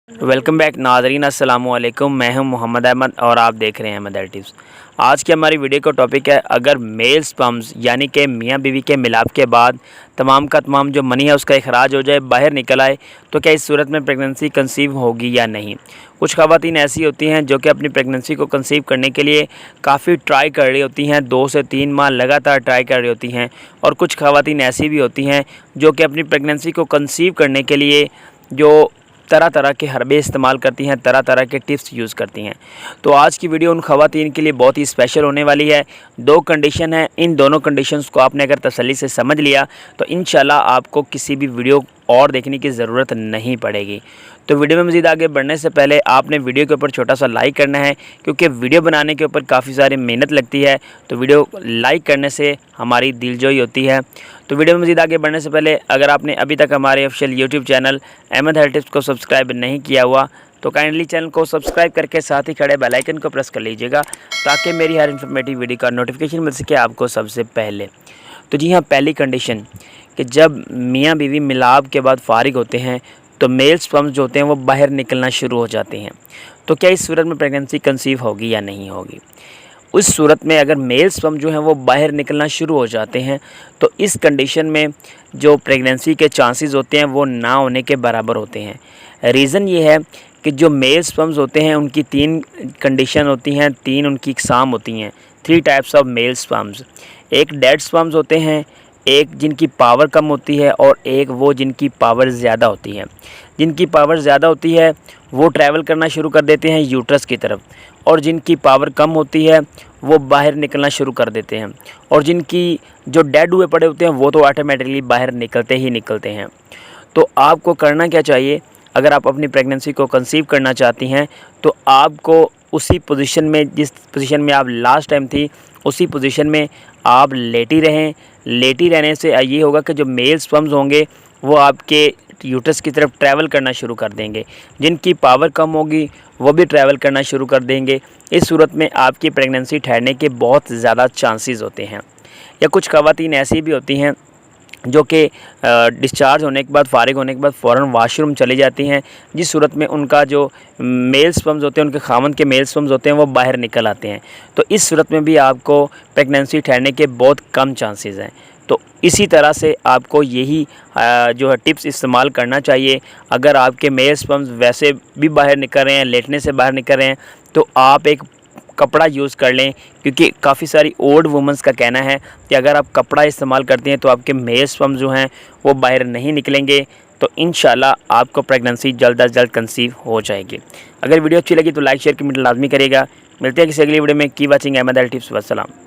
Welcome back नाज़रीन, अस्सलामु अलैकुम। मैं हूं मोहम्मद अहमद और आप देख रहे हैं अहमद टिप्स। आज की हमारी वीडियो का टॉपिक है, अगर मेल स्पर्म्स यानी कि मियां बीवी के मिलाप के बाद तमाम का तमाम जो मनी है उसका इखराज हो जाए, बाहर निकल आए, तो क्या इस सूरत में प्रेगनेंसी कंसीव होगी या नहीं। कुछ ख़वातीन ऐसी होती हैं जो कि अपनी प्रेगनेंसी को कंसीव करने के लिए काफ़ी ट्राई कर रही होती हैं, 2 से 3 माह लगातार ट्राई कर रही होती हैं। और कुछ ख़वातीन ऐसी भी होती हैं जो कि अपनी प्रेगनेंसी को कंसीव करने के लिए जो तरह तरह के हरबे इस्तेमाल करती हैं, तरह तरह के टिप्स यूज़ करती हैं। तो आज की वीडियो उन ख़वातीन के लिए बहुत ही स्पेशल होने वाली है। 2 कंडीशन है, इन दोनों कंडीशंस को आपने अगर तसल्ली से समझ लिया तो इंशाल्लाह आपको किसी भी वीडियो और देखने की ज़रूरत नहीं पड़ेगी। तो वीडियो में मज़ीद आगे बढ़ने से पहले आपने वीडियो के ऊपर छोटा सा लाइक करना है, क्योंकि वीडियो बनाने के ऊपर काफ़ी सारी मेहनत लगती है। तो वीडियो लाइक करने से हमारी दिलजोई होती है। तो वीडियो में मज़ीद आगे बढ़ने से पहले अगर आपने अभी तक हमारे official YouTube channel Ahmad tips को सब्सक्राइब नहीं किया हुआ तो काइंडली चैनल को सब्सक्राइब करके साथ ही खड़े बेल आइकन को प्रेस कर लीजिएगा, ताकि मेरी हर इन्फॉर्मेटिव वीडियो का नोटिफिकेशन मिल सके आपको सबसे पहले। तो जी हाँ, पहली कंडीशन कि जब मियाँ बीवी मिलाप के बाद फ़ारिग होते हैं तो मेल स्पर्म्स जो होते हैं वो बाहर निकलना शुरू हो जाते हैं। तो क्या इस सूरत में प्रेगनेंसी कंसीव होगी या नहीं होगी। उस सूरत में अगर मेल स्पर्म जो हैं वो बाहर निकलना शुरू हो जाते हैं तो इस कंडीशन में जो प्रेगनेंसी के चांसेस होते हैं वो ना होने के बराबर होते हैं। रीज़न ये है कि जो मेल स्पर्म्स होते हैं उनकी 3 कंडीशन होती हैं, 3 उनकी इकसाम होती हैं, 3 टाइप्स ऑफ मेल स्पर्म्स। एक डेड स्पर्म्स होते हैं, एक जिनकी पावर कम होती है और एक वो जिनकी पावर ज़्यादा होती है। जिनकी पावर ज़्यादा होती है वो ट्रैवल करना शुरू कर देते हैं यूट्रस की तरफ, और जिनकी पावर कम होती है वो बाहर निकलना शुरू कर देते हैं। और जिनकी जो डेड हुए पड़े होते हैं वो तो ऑटोमेटिकली बाहर निकलते ही निकलते हैं। तो आपको करना क्या चाहिए, अगर आप अपनी प्रेगनेंसी को कंसीव करना चाहती हैं तो आपको उसी पोजीशन में, जिस पोजीशन में आप लास्ट टाइम थी, उसी पोजीशन में आप लेटी रहें। लेटी रहने से ये होगा कि जो मेल स्पर्म्स होंगे वो आपके यूट्रस की तरफ ट्रैवल करना शुरू कर देंगे। जिनकी पावर कम होगी वो भी ट्रैवल करना शुरू कर देंगे। इस सूरत में आपकी प्रेगनेंसी ठहरने के बहुत ज़्यादा चांसेस होते हैं। या कुछ ख़वातीन ऐसी भी होती हैं जो कि डिस्चार्ज होने के बाद, फ़ारिग होने के बाद फ़ौरन वाशरूम चली जाती हैं, जिस सूरत में उनका जो मेल स्पर्म्स होते हैं, उनके खामन के मेल स्पर्म्स होते हैं वो बाहर निकल आते हैं। तो इस सूरत में भी आपको प्रेगनेंसी ठहरने के बहुत कम चांसेस हैं। तो इसी तरह से आपको यही जो है टिप्स इस्तेमाल करना चाहिए। अगर आपके मेल स्पर्म्स वैसे भी बाहर निकल रहे हैं, लेटने से बाहर निकल रहे हैं, तो आप एक कपड़ा यूज़ कर लें, क्योंकि काफ़ी सारी ओल्ड वुमेंस का कहना है कि अगर आप कपड़ा इस्तेमाल करते हैं तो आपके मेल स्पर्म्स जो हैं वो बाहर नहीं निकलेंगे। तो इंशाल्लाह आपको प्रेगनेंसी जल्द अज जल्द कंसीव हो जाएगी। अगर वीडियो अच्छी लगी तो लाइक शेयर कमेंट लाजमी करिएगा। मिलते हैं किसी अगली वीडियो में। की वाचिंग अहमद टिप्स। वस्सलाम।